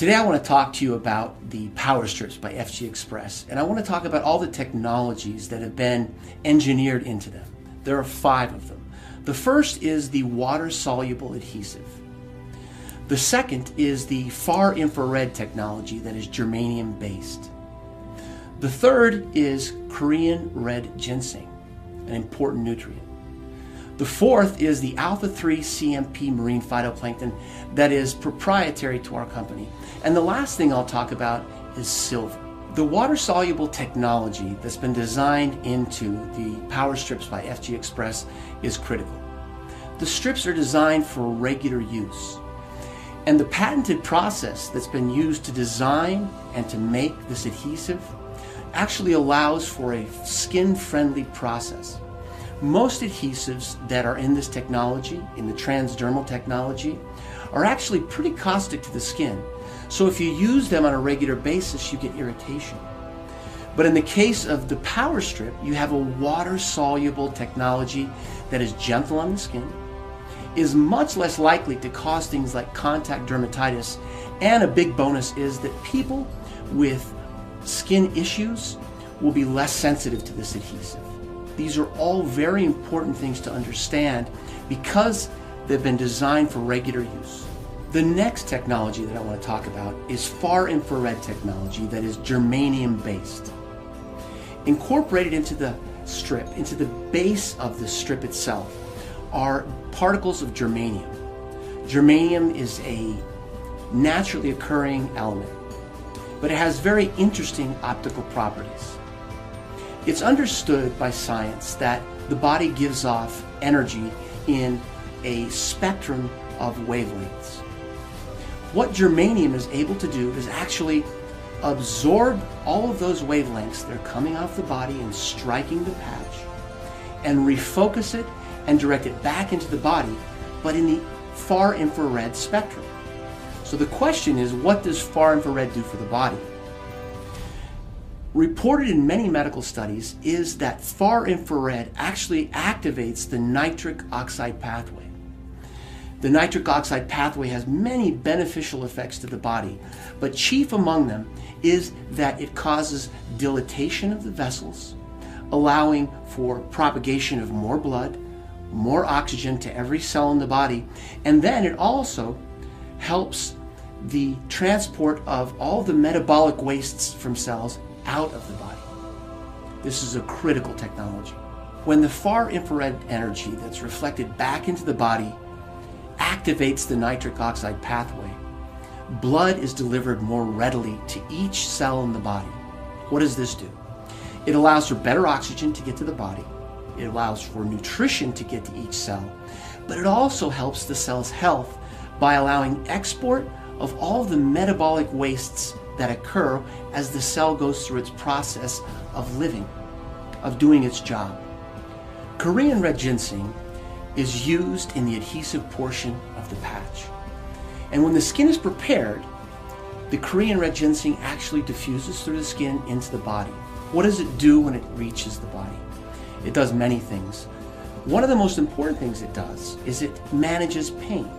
Today I want to talk to you about the Powerstrips by FGXpress, and I want to talk about all the technologies that have been engineered into them. There are 5 of them. The first is the water-soluble adhesive. The second is the far infrared technology that is germanium based. The third is Korean red ginseng, an important nutrient. The fourth is the alpha-3 CMP marine phytoplankton that is proprietary to our company. And the last thing I'll talk about is silver. The water-soluble technology that's been designed into the Powerstrips by FGXpress is critical. The strips are designed for regular use. And the patented process that's been used to design and to make this adhesive actually allows for a skin-friendly process. Most adhesives that are in this technology, in the transdermal technology, are actually pretty caustic to the skin. So if you use them on a regular basis, you get irritation. But in the case of the Powerstrip, you have a water-soluble technology that is gentle on the skin, is much less likely to cause things like contact dermatitis, and a big bonus is that people with skin issues will be less sensitive to this adhesive. These are all very important things to understand because they've been designed for regular use. The next technology that I want to talk about is far infrared technology that is germanium based. Incorporated into the strip, into the base of the strip itself, are particles of germanium. Germanium is a naturally occurring element, but it has very interesting optical properties. It's understood by science that the body gives off energy in a spectrum of wavelengths. What germanium is able to do is actually absorb all of those wavelengths that are coming off the body and striking the patch and refocus it and direct it back into the body, but in the far infrared spectrum. So the question is, what does far infrared do for the body? Reported in many medical studies is that far infrared actually activates the nitric oxide pathway. The nitric oxide pathway has many beneficial effects to the body, but chief among them is that it causes dilatation of the vessels, allowing for propagation of more blood, more oxygen to every cell in the body, and then it also helps the transport of all the metabolic wastes from cells out of the body. This is a critical technology. When the far infrared energy that's reflected back into the body activates the nitric oxide pathway, blood is delivered more readily to each cell in the body. What does this do? It allows for better oxygen to get to the body. It allows for nutrition to get to each cell, but it also helps the cell's health by allowing export of all the metabolic wastes that occur as the cell goes through its process of living, of doing its job. Korean red ginseng is used in the adhesive portion of the patch. And when the skin is prepared, the Korean red ginseng actually diffuses through the skin into the body. What does it do when it reaches the body? It does many things. One of the most important things it does is it manages pain.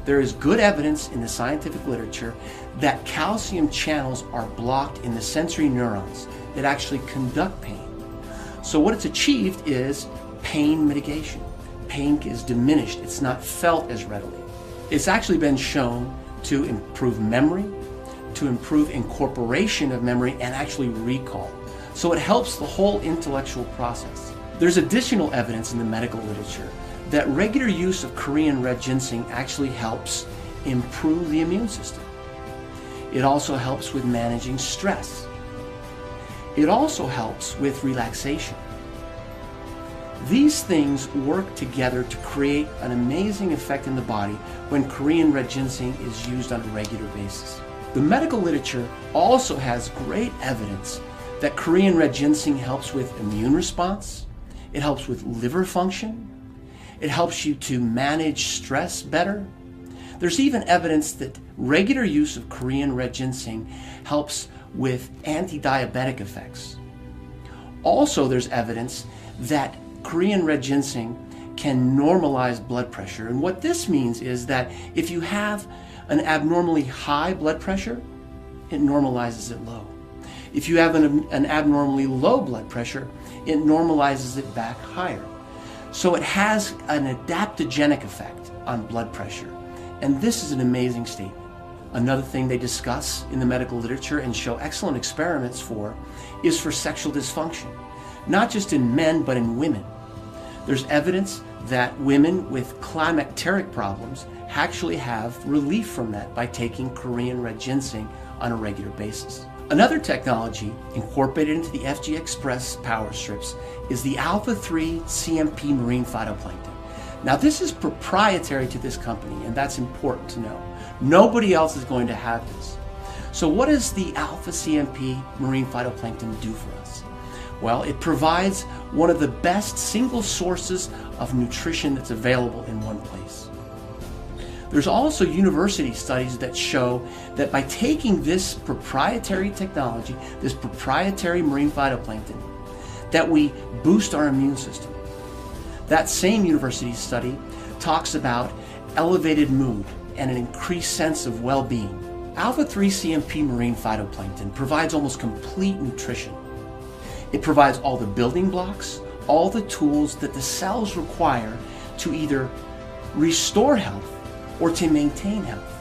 There is good evidence in the scientific literature that calcium channels are blocked in the sensory neurons that actually conduct pain. So what it's achieved is pain mitigation. Pain is diminished. It's not felt as readily. It's actually been shown to improve memory, to improve incorporation of memory, and actually recall. So it helps the whole intellectual process. There's additional evidence in the medical literature that regular use of Korean red ginseng actually helps improve the immune system. It also helps with managing stress. It also helps with relaxation. These things work together to create an amazing effect in the body when Korean red ginseng is used on a regular basis. The medical literature also has great evidence that Korean red ginseng helps with immune response, it helps with liver function, it helps you to manage stress better. There's even evidence that regular use of Korean red ginseng helps with anti-diabetic effects. Also, there's evidence that Korean red ginseng can normalize blood pressure. And what this means is that if you have an abnormally high blood pressure, it normalizes it low. If you have an abnormally low blood pressure, it normalizes it back higher. So it has an adaptogenic effect on blood pressure. And this is an amazing statement. Another thing they discuss in the medical literature and show excellent experiments for is for sexual dysfunction, not just in men, but in women. There's evidence that women with climacteric problems actually have relief from that by taking Korean red ginseng on a regular basis. Another technology incorporated into the FGXpress Powerstrips is the alpha-3 CMP marine phytoplankton. Now this is proprietary to this company, and that's important to know. Nobody else is going to have this. So what does the alpha CMP marine phytoplankton do for us? Well, it provides one of the best single sources of nutrition that's available in one place. There's also university studies that show that by taking this proprietary technology, this proprietary marine phytoplankton, that we boost our immune system. That same university study talks about elevated mood and an increased sense of well-being. Alpha-3 CMP marine phytoplankton provides almost complete nutrition. It provides all the building blocks, all the tools that the cells require to either restore health or to maintain health.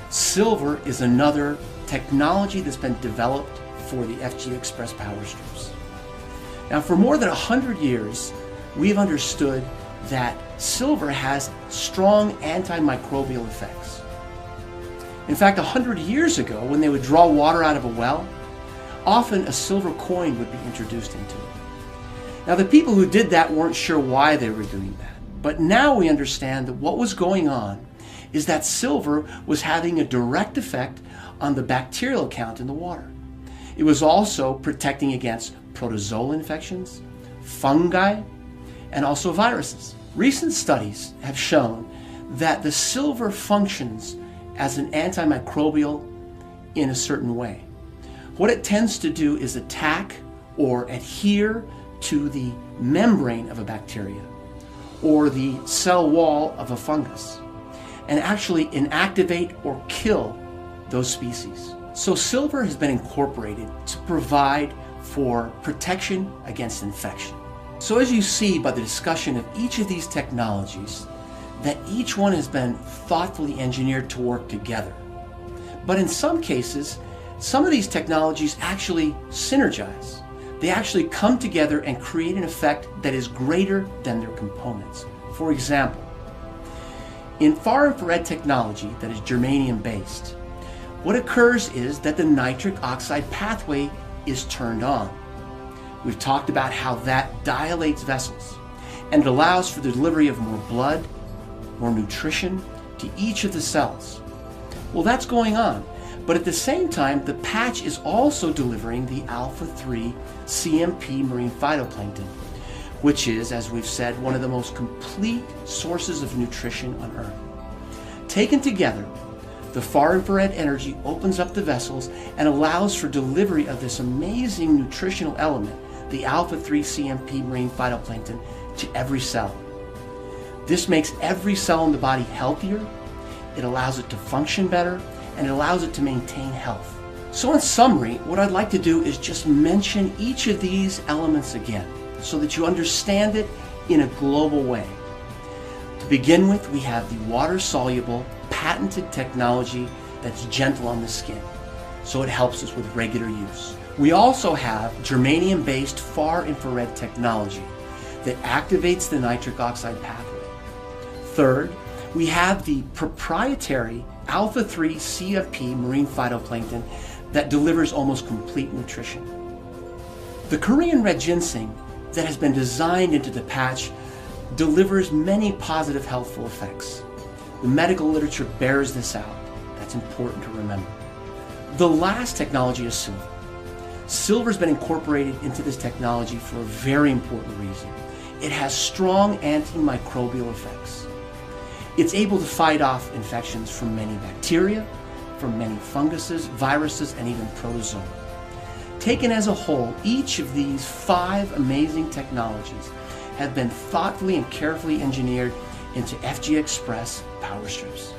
Silver is another technology that's been developed for the FGXpress Powerstrips. Now, for more than 100 years, we've understood that silver has strong antimicrobial effects. In fact, 100 years ago, when they would draw water out of a well, often a silver coin would be introduced into it. Now, the people who did that weren't sure why they were doing that. But now we understand that what was going on is that silver was having a direct effect on the bacterial count in the water. It was also protecting against protozoal infections, fungi, and also viruses. Recent studies have shown that the silver functions as an antimicrobial in a certain way. What it tends to do is attack or adhere to the membrane of a bacteria or the cell wall of a fungus, and actually inactivate or kill those species. So silver has been incorporated to provide for protection against infection. So as you see by the discussion of each of these technologies, that each one has been thoughtfully engineered to work together. But in some cases, some of these technologies actually synergize. They actually come together and create an effect that is greater than their components. For example, in far infrared technology that is germanium based, what occurs is that the nitric oxide pathway is turned on. We've talked about how that dilates vessels and allows for the delivery of more blood, more nutrition to each of the cells. Well, that's going on. But at the same time, the patch is also delivering the alpha-3 CMP marine phytoplankton, which is, as we've said, one of the most complete sources of nutrition on Earth. Taken together, the far infrared energy opens up the vessels and allows for delivery of this amazing nutritional element, the alpha-3 CMP marine phytoplankton, to every cell. This makes every cell in the body healthier, it allows it to function better, and it allows it to maintain health. So in summary, what I'd like to do is just mention each of these elements again so that you understand it in a global way. To begin with, we have the water-soluble, patented technology that's gentle on the skin, so it helps us with regular use. We also have germanium-based far infrared technology that activates the nitric oxide pathway. Third, we have the proprietary alpha-3 CMP marine phytoplankton that delivers almost complete nutrition. The Korean red ginseng that has been designed into the patch delivers many positive healthful effects. The medical literature bears this out. That's important to remember. The last technology is silver. Silver has been incorporated into this technology for a very important reason. It has strong antimicrobial effects. It's able to fight off infections from many bacteria, from many funguses, viruses, and even protozoa. Taken as a whole, each of these 5 amazing technologies have been thoughtfully and carefully engineered into FGXpress Powerstrips.